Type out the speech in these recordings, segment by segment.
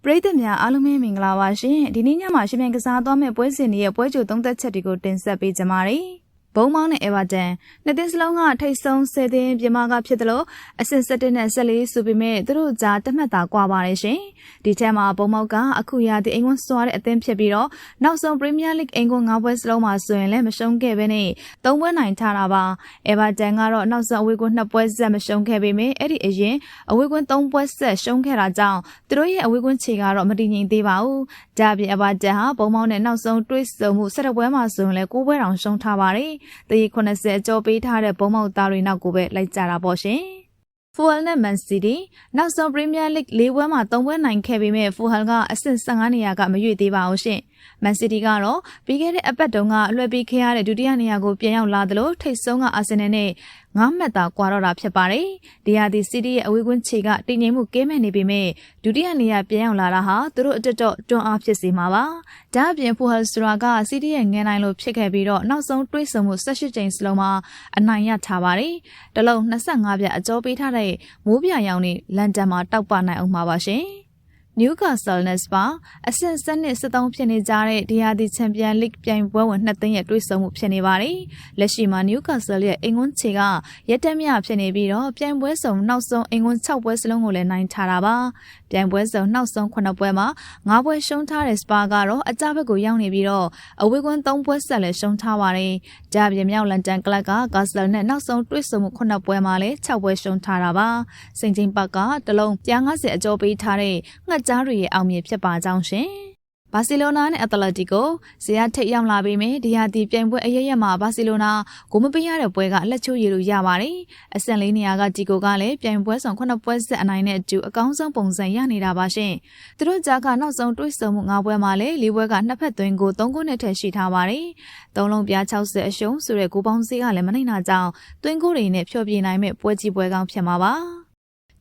ပရိသတ်များအားလုံးပဲမင်္ဂလာပါရှင်ဒီနေ့ညမှာရှင်ပြန်ကစားသွားမယ့်ပွဲစဉ်ရဲ့ပွဲကြိုသုံးသက်ချက်တွေကိုတင်ဆက်ပေးကြပါမယ်ဘုံမောင်းနဲ့အေဗာတန်နှစ်သင်းစလုံးကထိတ်ဆုံး10သင်းပြမကဖြစ်တယ်လို့အဆင့်7နဲ့14ဆိုပေမဲ့သူတို့ကြားတတ်မှတ်တာကွာပါတယ်ရှင်ဒီထဲမှာဘုံမောက်ကအခုရသည့်အိမ်ကွန်းစွာတဲ့အသင်းဖြစ်ပြီးတော့နောက်ဆုံးပရီးမီးယားလိဂ်အိမ်ကွန်း9ပွဲစလုံးမှာဆိုရင်လည်းမရှုံးခဲ့ဘဲနဲ့3ပွဲနိုင်ထားတာပါအေဗာတန်ကတော့နောက်ဆုံးအဝေးကွန်း2ပွဲဆက်မရှုံးခဲ့ပေမဲ့အဲ့ဒီအရင်အဝေးကွန်း3ပွဲဆက်ရှုံးခဲ့တာကြောင့်သူတို့ရဲ့အဝေးကွန်းခြေကတော့မတည်ငြိမ်သေးပါဘူးဒါပြင်အေဗာတန်ဟာဘုံမောက်နဲ့နောက်ဆုံးတွေးဆုံမှု17ပွဲမှာဆိုရင်လည်း9ပွဲတောင်ရှုံးထားပါတယ်တရီ80ကျော်ပေးထားတဲ့ဘုံမောက်သားတွေနောက်ကိုပဲလိုက်ကြတာပေါ့ရှင်ဖူဟယ်နဲ့မန်စီးတီးနောက်ဆုံးပရီးမီးယားလိဂ်၄ပွဲမှာ3ပွဲနိုင်ခဲ့ပေမဲ့ဖူဟယ်ကအဆင့်15နေရာကမရွေ့သေးပါဘူးရှင်မန်စီးတီးကတော့ပြီးခဲ့တဲ့အပတ်တုန်းကလွှဲပေးခဲ့ရတဲ့ဒုတိယနေရာကိုပြန်ရောက်လာသလိုထိပ်ဆုံးကအာဆင်နယ်နဲ့9မှတ်သာကွာတော့တာဖြစ်ပါတယ်ဒီဟာဒီစီးတီးရဲ့အဝေးကွင်းခြေကတည်ငြိမ်မှုကဲမဲ့နေပေမဲ့ဒုတိယနေရာပြန်ရောက်လာတာဟာသူတို့အတွက်တော့တွန်းအားဖြစ်စေမှာပါဒါအပြင်ဖူဟယ်စရာကစီးတီးရဲ့ငန်းနိုင်လို့ဖြစ်ခဲ့ပြီးတော့နောက်ဆုံးတွေးဆုံမှု18ကြိမ်စလုံးမှာအနိုင်ရထားပါတယ်တလုံး25ပြအကျော်ပေးထားတဲ့မိုးပြရောင်နဲ့လန်ဒန်မှာတောက်ပနိုင်အောင်မှာပါရှင်Newcastle နဲ့ Spa အဆင့်73ဖြစ်နေကြတဲ့ဒီဟာဒီချန်ပီယံလိဂ်ပြိုင်ပွဲဝင်2သင်းရဲ့တွေ့ဆုံမှုဖြစ်နေပါတယ်။လက်ရှိမှာ Newcastle ရဲ့အင်ကွန်းခြေကရက်တက်မြဖြစ်နေပြီးတော့ပြိုင်ပွဲစုံနောက်ဆုံးအင်ကွန်း6ပွဲစလုံးကိုလည်းနိုင်ထားတာပါ။ပြိုင်ပွဲစုံနောက်ဆုံး9ပွဲမှာ9ပွဲရှုံးထားတဲ့ Spa ကတော့အကြဘက်ကိုရောက်နေပြီးတော့အဝေးကွန်း3ပွဲဆက်လည်းရှုံးထားပါတယ်။ဒါပြင်မြောက်လန်ဒန်ကလပ်က Glasgow နဲ့နောက်ဆုံးတွေ့ဆုံမှု9ပွဲမှာလည်း6ပွဲရှုံးထားတာပါ။စိန်ချင်းပတ်ကတလုံး150အကျော်ပေးထားတဲ့ငှက်ကြားတွေရဲ့အောင်မြင်ဖြစ်ပါကြောင်းရှင်။ဘာစီလိုနာနဲ့အက်တလက်တီကိုဇယားထိပ်ရောက်လာပြီးမြဲဒီဟာဒီပြိုင်ပွဲအရရက်မှာဘာစီလိုနာကိုမပေးရတဲ့ပွဲကလက်ချိုးရည်လို့ရပါတယ်။အဆင့်၄နေရာကတီကိုကလည်းပြိုင်ပွဲဆောင်9ပွဲဆက်အနိုင်နဲ့အတူအကောင်းဆုံးပုံစံရနေတာပါရှင်။သူတို့ကြားကနောက်ဆုံးတွေ့ဆုံမှု9ပွဲမှာလည်း၄ပွဲကနှစ်ဖက်သွင်းကို3ခုနဲ့ထည့်ရှိထားပါတယ်။3လုံးပြား60အရှုံးဆိုတဲ့ကိုပေါင်းစည်းကလည်းမနိုင်တာကြောင့်သွင်းကိုတွေနဲ့ဖြောပြနိုင်မဲ့ပွဲကြီးပွဲကောင်းဖြစ်မှာပါ။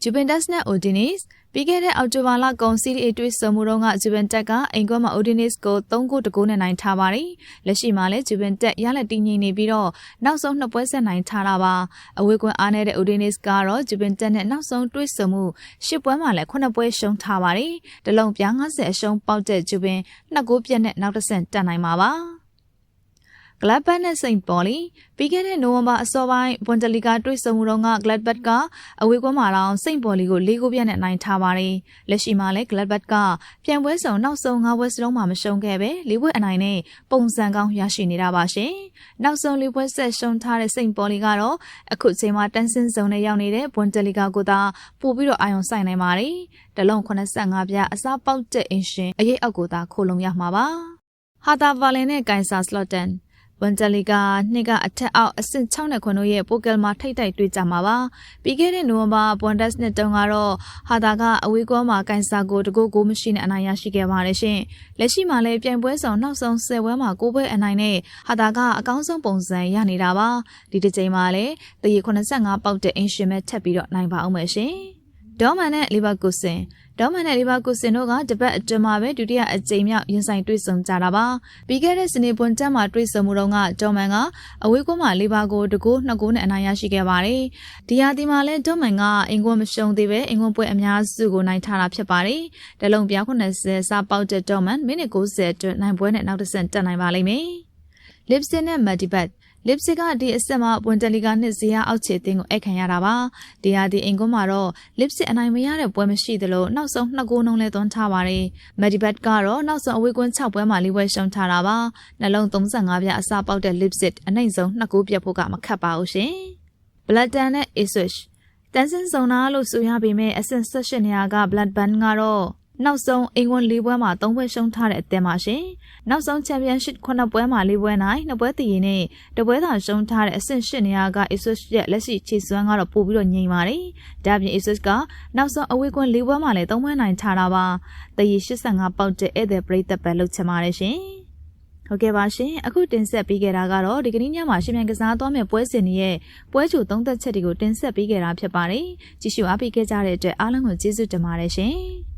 Juventus နဲ့ Udineseပြီးခဲ့တဲ့အောက်တိုဘာလကုန်စီးရီတွေ့ဆုံမှုတော့ကဂျူဗန်တက်ကအိမ်ကွန်းမှာ Udinese ကို3-2နဲ့နိုင်ထားပါတယ်။လက်ရှိမှာလည်းဂျူဗန်တက်ရလက်တည်ငြိမ်နေပြီးတော့နောက်ဆုံး2ပွဲဆက်နိုင်ထားတာပါ။အဝေးကွန်းအားနေတဲ့ Udinese ကတော့ဂျူဗန်တက်နဲ့နောက်ဆုံးတွေ့ဆုံမှု10ပွဲမှာလည်း9ပွဲရှုံးထားပါတယ်။တလုံးပြား50အရှုံးပေါက်တဲ့ဂျူဗန်2ဂိုးပြတ်နဲ့နောက်တစ်ဆင့်တက်နိုင်မှာပါ။ဂလပ်ဘတ်နဲ့စိန့်ပေါ်လီပြီးခဲ့တဲ့နိုဝင်ဘာအစောပိုင်းဘွန်ဒလီဂါတွေ့ဆုံမှုတော့ကဂလပ်ဘတ်ကအဝေးကွန်းမှာတော့စိန့်ပေါ်လီကို4ဂိုးပြတ်နဲ့နိုင်ထားပါတယ်။လက်ရှိမှာလည်းဂလပ်ဘတ်ကပြိုင်ပွဲဆောင်နောက်ဆုံး9ပွဲစလုံးမှာမရှုံးခဲ့ပဲ4ပွဲအနိုင်နဲ့ပုံစံကောင်းရရှိနေတာပါရှင်။နောက်ဆုံး4ပွဲဆက်ရှုံးထားတဲ့စိန့်ပေါ်လီကတော့အခုချိန်မှာတန်းစင်းစုံနဲ့ရောက်နေတဲ့ဘွန်ဒလီဂါကိုသာပို့ပြီးတော့အာရုံစိုက်နိုင်ပါတယ်။တလုံး85ပြအစားပေါက်တဲ့အင်ရှင်အရေးအောက်ကိုသာခိုလုံရမှာပါ။ဟာတာဗာလင်နဲ့ဂိုင်ဆာစလော့တန်ဘွန်ဒလီဂါနှစ်ကအထက်အောက်အဆင့်6နဲ့9တို့ရဲ့ပိုကယ်မှာထိတ်တိုက်တွေ့ကြမှာပါပြီးခဲ့တဲ့နိုဝင်ဘာဘွန်ဒက်စ်နှစ်တုန်းကတော့ဟာတာကအဝေးကွန်းမှာကန်ဆာကိုတကူကိုမရှိနဲ့အနိုင်ရရှိခဲ့ပါတယ်ရှင်လက်ရှိမှာလည်းပြိုင်ပွဲဆောင်နောက်ဆုံး10ပွဲမှာ9ပွဲအနိုင်နဲ့ဟာတာကအကောင်းဆုံးပုံစံရနေတာပါဒီတစ်ချိန်မှာလည်းတရီ85ပေါက်တဲ့အင်ရှင်မဲ့ထပ်ပြီးတော့နိုင်ပါအောင်မယ်ရှင်ဒေါမန်နဲ့လီဗာပူးဆင်ဒေါမန်နဲ့လီဗာပူးဆင်တို့ကတပတ်အတွင်းမှာပဲဒုတိယအကြိမ်မြောက်ရင်ဆိုင်တွေ့ဆုံကြတာပါပြီးခဲ့တဲ့စနေပွန်တက်မှာတွေ့ဆုံမှုတော့ကဒေါမန်ကအဝေးကွန်းမှာလီဗာကို2ဂိုး2ဂိုးနဲ့အနိုင်ရရှိခဲ့ပါတယ်ဒီဟာဒီမှာလည်းဒေါမန်ကအင်ကွန်းမရှုံးသေးပဲအင်ကွန်းပွဲအများစုကိုနိုင်ထားတာဖြစ်ပါတယ်တလုံးပြား80စားပေါက်တဲ့ဒေါမန်မိနစ်90အတွက်နိုင်ပွဲနဲ့နောက်တစ်ဆင့်တက်နိုင်ပါလိမ့်မယ်လစ်စင်နဲ့မက်ဒီဘတ်လစ်စစ်ကဒီအဆက်မှာဘွန်ဒလီဂါနှစ်ဇီယာအောက်ခြေတင်းကိုအိတ်ခံရတာပါဒီဟာဒီအင်ကွန်းမှာတော့လစ်စစ်အနိုင်မရတဲ့ပွဲမရှိသလိုနောက်ဆုံး2ဂိုးနှုန်းလဲသွန်းထားပါတယ်မက်ဒီဘတ်ကတော့နောက်ဆုံးအဝေးကွန်း6ပွဲမှာ၄ပွဲရှုံးထားတာပါနှလုံး35ပြအစားပေါက်တဲ့လစ်စစ်အနိုင်ဆုံး2ဂိုးပြတ်ဖို့ကမခက်ပါဘူးရှင်ဘလက်တန်နဲ့အစ်ဆွစ်တန်ဆင်းစုံနာလို့ဆိုရပေမဲ့အဆင့်18နေရာကဘလက်ဘန်ကတော့နောက်ဆုံးအင်ကွန်း၄ပွဲမှာ3ပွဲရှုံးထားတဲ့အသင်းပါရှင်။နောက်ဆုံးချန်ပီယံရှစ်9ပွဲမှာ4ပွဲနိုင်2ပွဲတည်ရင်နဲ့တပွဲသာရှုံးထားတဲ့အဆင့်8နေရာက Asus ရဲ့လက်ရှိခြေစွမ်းကတော့ပို့ပြီးတော့ငြိမ်ပါတယ်။ဒါပြင် Asus ကနောက်ဆုံးအဝေးကွန်း4ပွဲမှာလည်း3ပွဲနိုင်ထားတာပါ။တည်85ပေါက်တဲ့ဧည့်သည်ပရိသတ်ပဲလှုပ်ချင်ပါတယ်ရှင်။ဟုတ်ကဲ့ပါရှင်အခုတင်ဆက်ပေးခဲ့တာကတော့ဒီကနေ့ညမှာရှင်မြန်ကစားသွားမယ့်ပွဲစဉ်တွေရဲ့ပွဲချိုသုံးသက်ချက်တွေကိုတင်ဆက်ပေးခဲ့တာဖြစ်ပါတယ်။ကြည့်ရှုအားပေးခဲ့ကြတဲ့အတွက်အားလုံးကိုကျေးဇူးတင်ပါတယ်ရှင်။